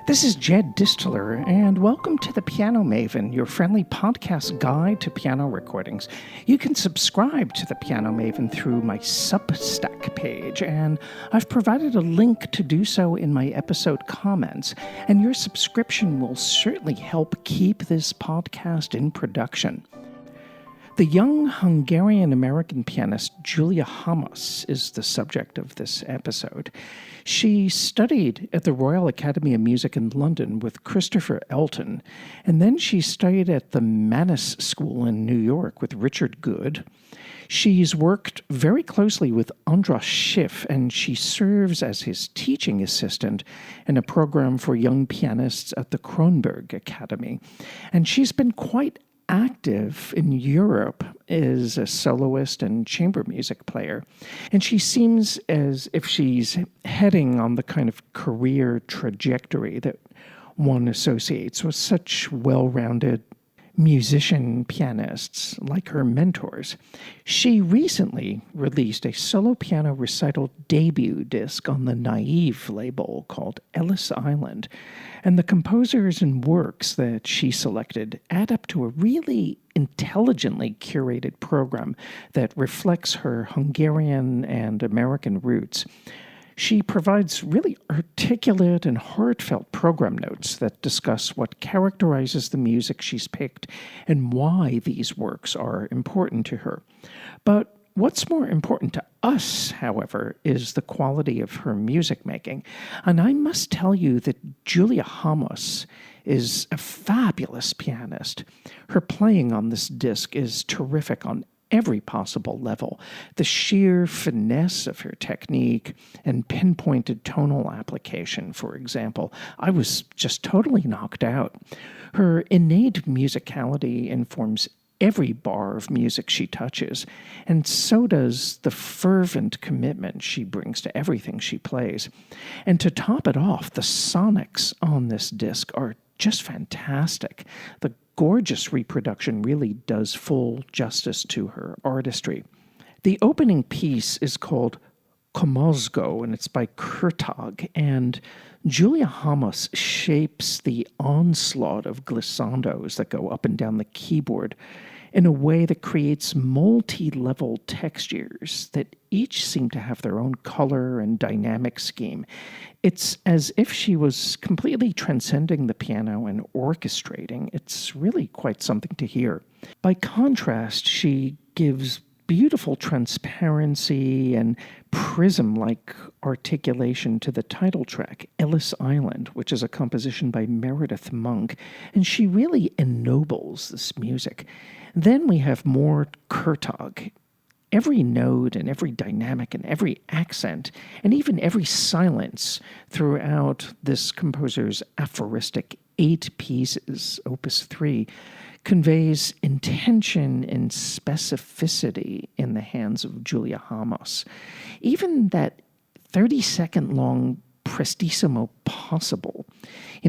This is Jed Distler, and welcome to The Piano Maven, your friendly podcast guide to piano recordings. You can subscribe to The Piano Maven through my Substack page, and I've provided a link to do so in my episode comments, and your subscription will certainly help keep this podcast in production. The young Hungarian-American pianist Julia Hamos is the subject of this episode. She studied at the Royal Academy of Music in London with Christopher Elton, and then she studied at the Mannes School in New York with Richard Good. She's worked very closely with Andras Schiff, and she serves as his teaching assistant in a program for young pianists at the Kronberg Academy. And she's been quite active in Europe as a soloist and chamber music player. And she seems as if she's heading on the kind of career trajectory that one associates with such well-rounded musician pianists like her mentors. She recently released a solo piano recital debut disc on the Naive label called Ellis Island, and the composers and works that she selected add up to a really intelligently curated program that reflects her Hungarian and American roots. She provides really articulate and heartfelt program notes that discuss what characterizes the music she's picked and why these works are important to her. But what's more important to us, however, is the quality of her music making. And I must tell you that Julia Hamos is a fabulous pianist. Her playing on this disc is terrific on every possible level. The sheer finesse of her technique and pinpointed tonal application, for example, I was just totally knocked out. Her innate musicality informs every bar of music she touches, and so does the fervent commitment she brings to everything she plays. And to top it off, the sonics on this disc are just fantastic. The gorgeous reproduction really does full justice to her artistry. The opening piece is called Komozgo, and it's by Kurtag, and Julia Hamos shapes the onslaught of glissandos that go up and down the keyboard in a way that creates multi-level textures that each seem to have their own color and dynamic scheme. It's as if she was completely transcending the piano and orchestrating. It's really quite something to hear. By contrast, she gives beautiful transparency and prism-like articulation to the title track, Ellis Island, which is a composition by Meredith Monk, and she really ennobles this music. Then we have more Kurtag. Every note and every dynamic and every accent and even every silence throughout this composer's aphoristic 8 pieces, Opus 3, conveys intention and specificity in the hands of Julia Hamos. Even that 30-second long prestissimo possible,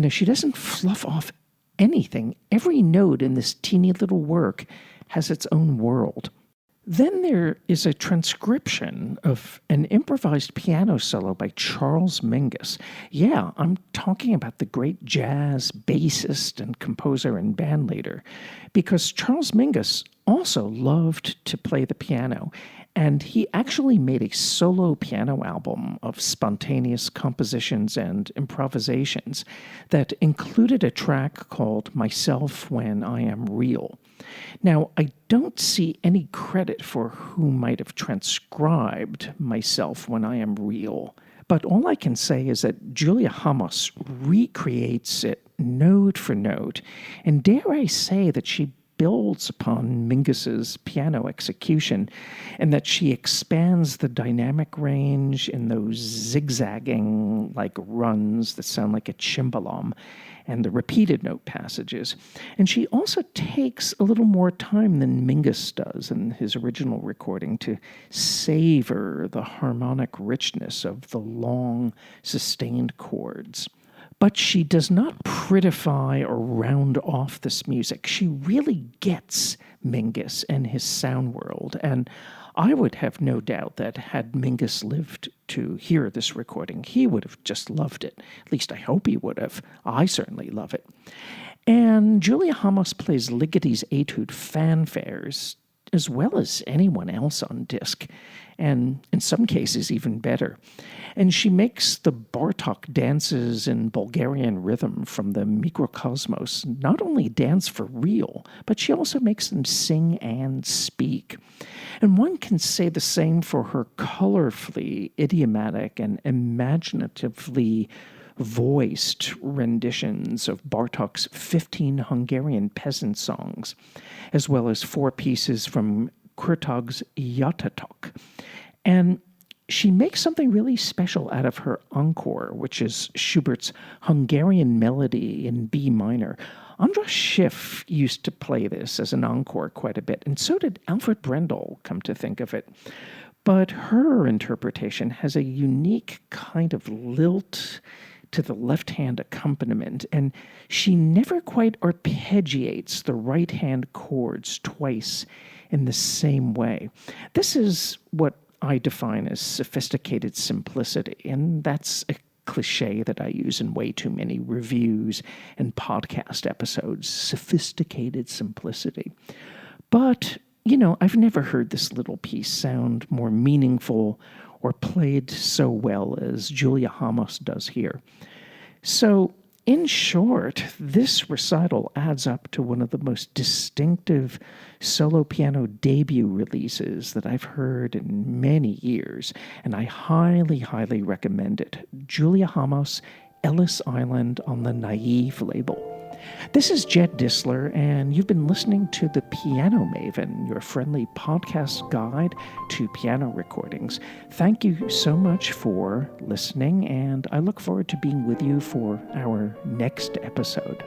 she doesn't fluff off anything. Every note in this teeny little work has its own world. Then there is a transcription of an improvised piano solo by Charles Mingus. Yeah, I'm talking about the great jazz bassist and composer and bandleader, because Charles Mingus also loved to play the piano, and he actually made a solo piano album of spontaneous compositions and improvisations that included a track called Myself When I Am Real. Now, I don't see any credit for who might have transcribed Myself When I Am Real, but all I can say is that Julia Hamos recreates it note for note, and dare I say that she builds upon Mingus's piano execution, and that she expands the dynamic range in those zigzagging like runs that sound like a cimbalom, and the repeated note passages. And she also takes a little more time than Mingus does in his original recording to savor the harmonic richness of the long, sustained chords. But she does not prettify or round off this music. She really gets Mingus and his sound world. And I would have no doubt that had Mingus lived to hear this recording, he would have just loved it. At least I hope he would have. I certainly love it. And Julia Hamos plays Ligeti's etude fanfares as well as anyone else on disc, and in some cases even better. And she makes the Bartok dances in Bulgarian rhythm from the microcosmos not only dance for real, but she also makes them sing and speak. And one can say the same for her colorfully idiomatic and imaginatively voiced renditions of Bartok's 15 Hungarian peasant songs, as well as 4 pieces from Kurtag's Jatatok. And she makes something really special out of her encore, which is Schubert's Hungarian melody in B minor. Andras Schiff used to play this as an encore quite a bit, and so did Alfred Brendel, come to think of it. But her interpretation has a unique kind of lilt to the left-hand accompaniment, and she never quite arpeggiates the right-hand chords twice in the same way. This is what I define as sophisticated simplicity, and that's a cliche that I use in way too many reviews and podcast episodes, sophisticated simplicity. But, I've never heard this little piece sound more meaningful or played so well as Julia Hamos does here. So, in short, this recital adds up to one of the most distinctive solo piano debut releases that I've heard in many years, and I highly, highly recommend it. Julia Hamos, Ellis Island on the Naive label. This is Jed Disler, and you've been listening to The Piano Maven, your friendly podcast guide to piano recordings. Thank you so much for listening, and I look forward to being with you for our next episode.